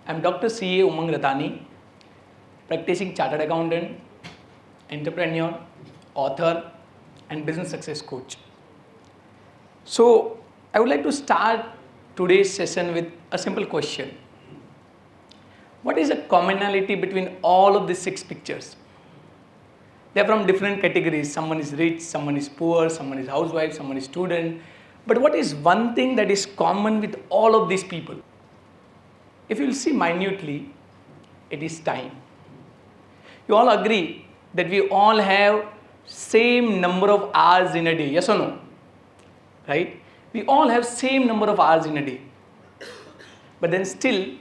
I'm Dr. CA Umang Ratani, practicing chartered accountant, entrepreneur, author, and business success coach. So, I would like to start today's session with a simple question. What is the commonality between all of these 6 pictures? They are from different categories. Someone is rich, someone is poor, someone is housewife, someone is student. But what is one thing that is common with all of these people? If you will see minutely, it is time. You all agree that we all have same number of hours in a day, yes or no? Right? We all have same number of hours in a day. But then still,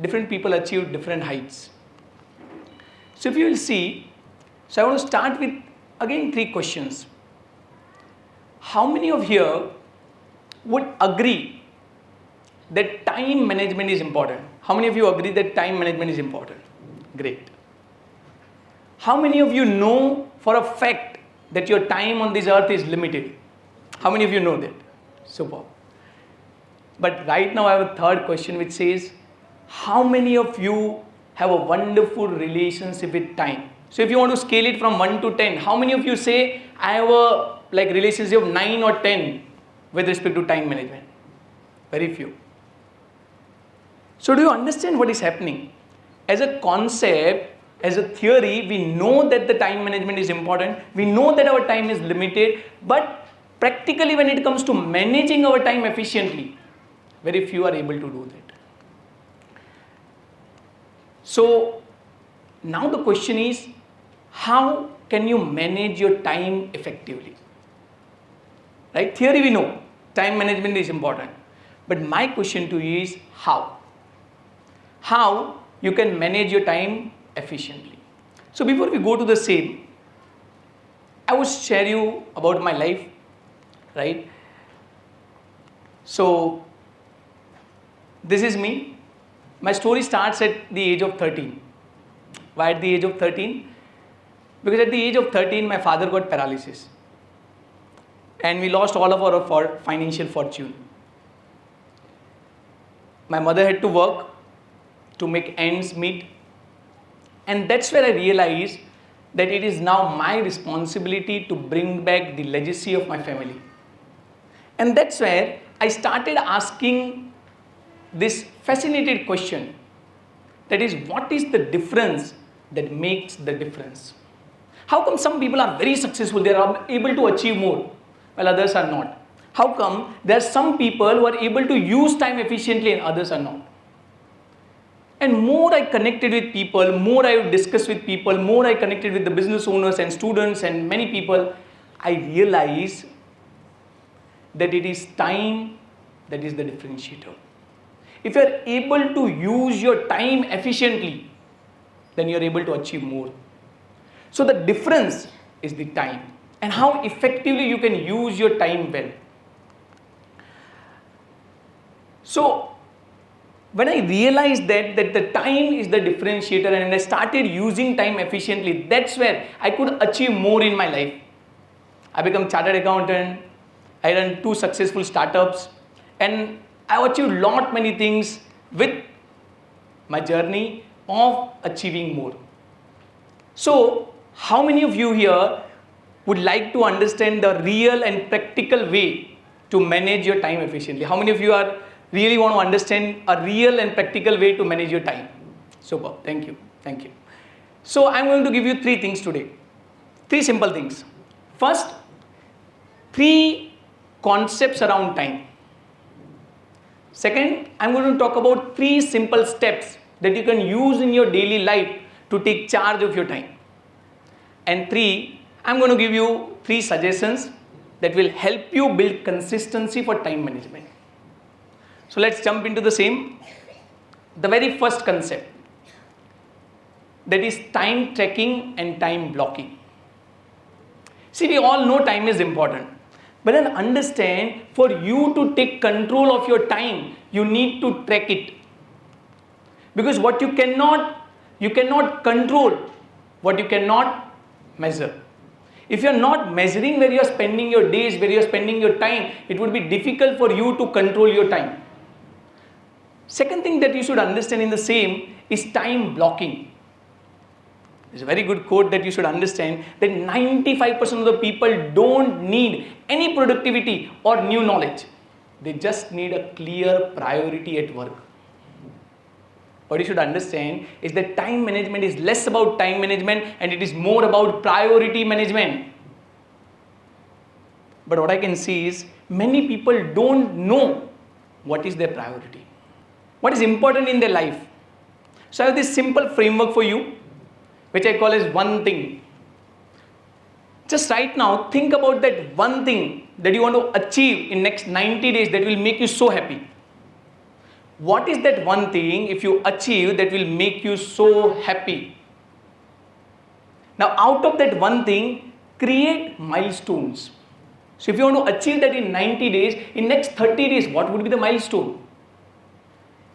different people achieve different heights. So if you will see, so I want to start with again 3 questions. How many of here would agree that time management is important? How many of you agree that time management is important? Great. How many of you know for a fact that your time on this earth is limited? How many of you know that? Super. But right now I have a third question which says, how many of you have a wonderful relationship with time? So if you want to scale it from 1 to 10, how many of you say, I have a relationship of 9 or 10 with respect to time management? Very few. So do you understand what is happening? As a concept, as a theory, we know that the time management is important. We know that our time is limited. But practically when it comes to managing our time efficiently, very few are able to do that. So now the question is, how can you manage your time effectively? Right? Theory we know, time management is important. But my question to you is how? How you can manage your time efficiently. So before we go to the same, I will share you about my life, right? So this is me. My story starts at the age of 13. Why at the age of 13? Because at the age of 13, my father got paralysis. And we lost all of our financial fortune. My mother had to work to make ends meet. And that's where I realized that it is now my responsibility to bring back the legacy of my family. And that's where I started asking this fascinating question. That is, what is the difference that makes the difference? How come some people are very successful, they are able to achieve more, while others are not? How come there are some people who are able to use time efficiently and others are not? And more I connected with people, more I discussed with people, more I connected with the business owners and students and many people, I realized that it is time that is the differentiator. If you are able to use your time efficiently, then you are able to achieve more. So the difference is the time and how effectively you can use your time well. So when I realized that the time is the differentiator and I started using time efficiently, that's where I could achieve more in my life. I became chartered accountant, I ran 2 successful startups, and I achieved many things with my journey of achieving more. So how many of you here would like to understand the real and practical way to manage your time efficiently? How many of you really want to understand a real and practical way to manage your time? Super. Thank you. Thank you. So I'm going to give you 3 things today. 3 simple things. First, 3 concepts around time. Second, I'm going to talk about 3 simple steps that you can use in your daily life to take charge of your time. And 3, I'm going to give you 3 suggestions that will help you build consistency for time management. So let's jump into the same. The very first concept, that is time tracking and time blocking. See, we all know time is important. But then understand, for you to take control of your time, you need to track it. Because what you cannot control, what you cannot measure. If you are not measuring where you are spending your days, where you are spending your time, it would be difficult for you to control your time. Second thing that you should understand in the same is time blocking. It's a very good quote that you should understand, that 95% of the people don't need any productivity or new knowledge. They just need a clear priority at work. What you should understand is that time management is less about time management and it is more about priority management. But what I can see is many people don't know what is their priority, what is important in their life. So I have this simple framework for you, which I call as one thing. Just right now, think about that one thing that you want to achieve in next 90 days that will make you so happy. What is that one thing if you achieve that will make you so happy? Now, out of that one thing, create milestones. So if you want to achieve that in 90 days, in next 30 days, what would be the milestone?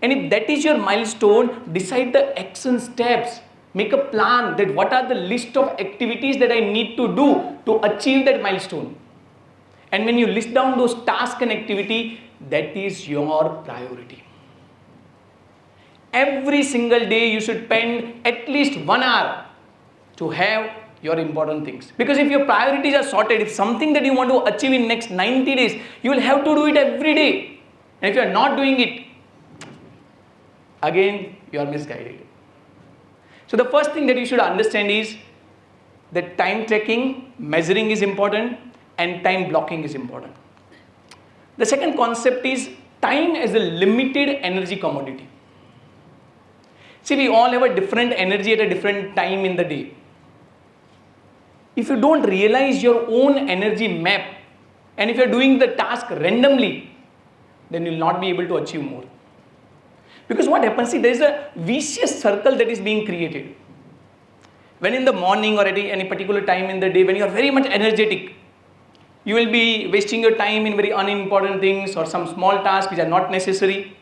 And if that is your milestone, decide the action steps. Make a plan that what are the list of activities that I need to do to achieve that milestone. And when you list down those tasks and activity, that is your priority. Every single day you should spend at least 1 hour to have your important things. Because if your priorities are sorted, if something that you want to achieve in next 90 days, you will have to do it every day. And if you are not doing it, again, you are misguided. So the first thing that you should understand is that time tracking, measuring is important and time blocking is important. The second concept is time as a limited energy commodity. See, we all have a different energy at a different time in the day. If you don't realize your own energy map and if you are doing the task randomly, then you will not be able to achieve more. Because what happens, see, there is a vicious circle that is being created. When in the morning or at any particular time in the day, when you are very much energetic, you will be wasting your time in very unimportant things or some small tasks which are not necessary.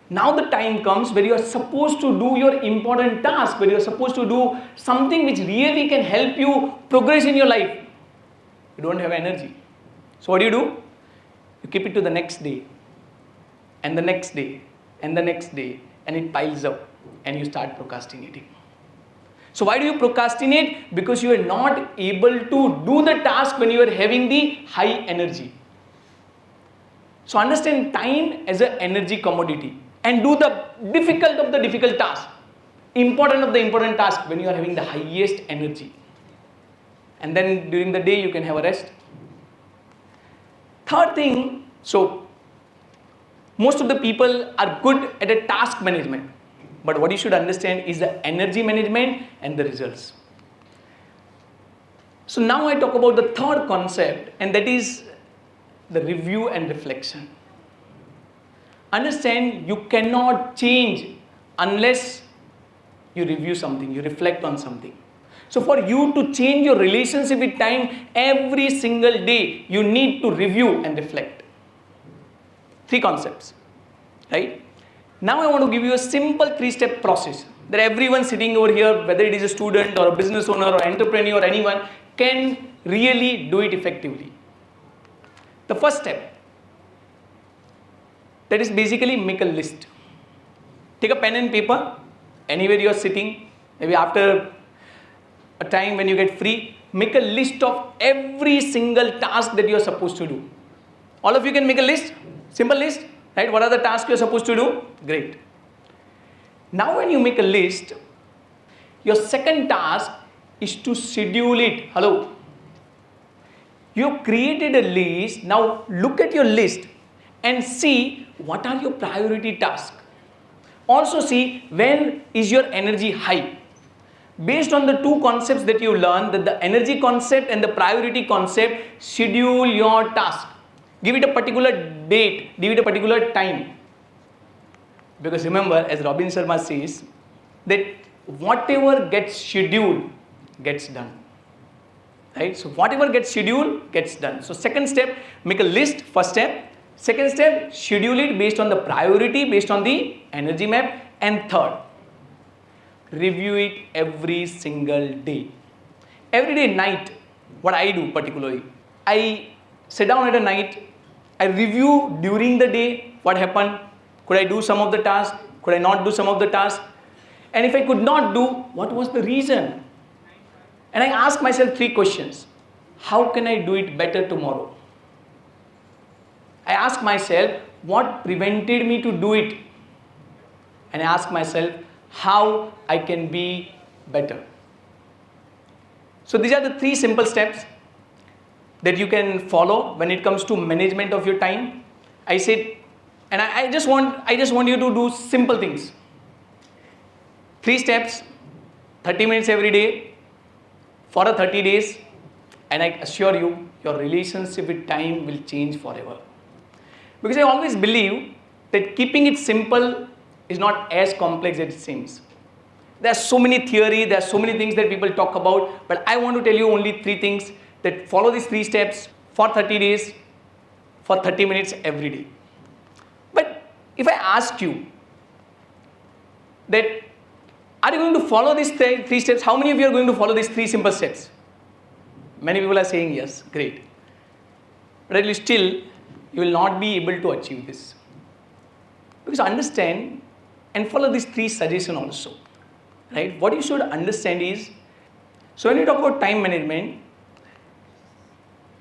Now the time comes where you are supposed to do your important task, where you are supposed to do something which really can help you progress in your life. You don't have energy. So what do? You keep it to the next day and the next day and the next day, and it piles up and you start procrastinating. So why do you procrastinate? Because you are not able to do the task when you are having the high energy. So understand time as an energy commodity and do the difficult of the difficult task, important of the important task when you are having the highest energy. And then during the day you can have a rest. Third thing, so most of the people are good at a task management, but what you should understand is the energy management and the results. So now I talk about the third concept, and that is the review and reflection. Understand, you cannot change unless you review something, you reflect on something. So for you to change your relationship with time, every single day you need to review and reflect. 3 concepts, right? Now I want to give you a simple 3-step process that everyone sitting over here, whether it is a student or a business owner or entrepreneur or anyone, can really do it effectively. The first step, that is basically make a list. Take a pen and paper, anywhere you are sitting, maybe after a time when you get free, make a list of every single task that you are supposed to do. All of you can make a list, simple list, right? What are the tasks you are supposed to do? Great. Now when you make a list, your second task is to schedule it. Hello. You created a list. Now look at your list and see what are your priority tasks. Also see when is your energy high. Based on the 2 concepts that you learned, that the energy concept and the priority concept, schedule your task. Give it a particular date, give it a particular time. Because remember, as Robin Sharma says, that whatever gets scheduled gets done. Right? So whatever gets scheduled gets done. So second step, make a list, first step. Second step, schedule it based on the priority, based on the energy map. And third, review it every single day. Every day night, what I do particularly, I sit down at a night, I review during the day what happened, Could I do some of the tasks? Could I not do some of the tasks? And if I could not do, what was the reason? And I ask myself 3 questions. How can I do it better tomorrow? I ask myself, what prevented me to do it? And I ask myself, how I can be better. So these are the 3 simple steps that you can follow when it comes to management of your time. I said, and I just want you to do simple things. 3 steps, 30 minutes every day for 30 days, and I assure you, your relationship with time will change forever. Because I always believe that keeping it simple is not as complex as it seems. There are so many theories, there are so many things that people talk about, but I want to tell you only 3 things, that follow these 3 steps for 30 days, for 30 minutes every day. But if I ask you that, are you going to follow these 3 steps? How many of you are going to follow these 3 simple steps? Many people are saying yes, great. But at least still, you will not be able to achieve this. Because understand and follow these 3 suggestions also. Right? What you should understand is, so when you talk about time management,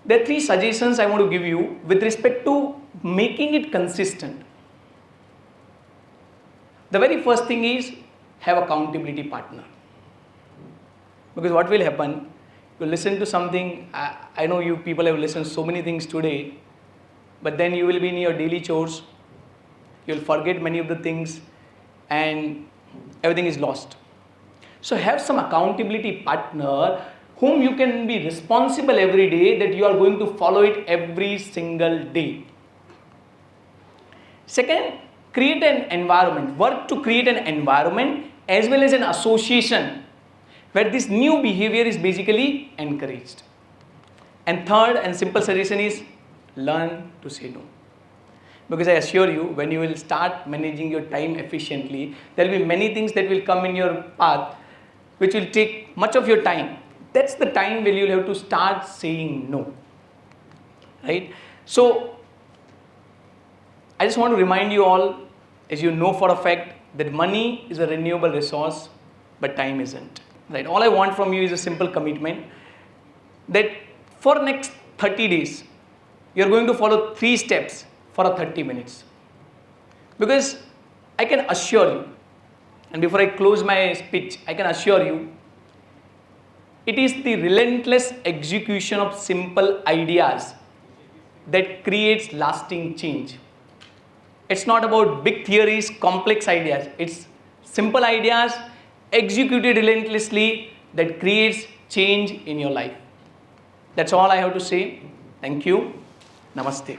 there are 3 suggestions I want to give you with respect to making it consistent. The very first thing is, have accountability partner. Because what will happen, you listen to something, I know you people have listened so many things today, but then you will be in your daily chores, you will forget many of the things, and everything is lost. So have some accountability partner whom you can be responsible every day, that you are going to follow it every single day. Second, create an environment. Work to create an environment as well as an association where this new behavior is basically encouraged. And third and simple suggestion is, learn to say no. Because I assure you, when you will start managing your time efficiently, there will be many things that will come in your path which will take much of your time. That's the time when you will have to start saying no. Right? So, I just want to remind you all, as you know for a fact, that money is a renewable resource, but time isn't. Right? All I want from you is a simple commitment that for next 30 days, you're going to follow 3 steps for 30 minutes. Because I can assure you, and before I close my speech, I can assure you, it is the relentless execution of simple ideas that creates lasting change. It's not about big theories, complex ideas. It's simple ideas executed relentlessly that creates change in your life. That's all I have to say. Thank you. Namaste.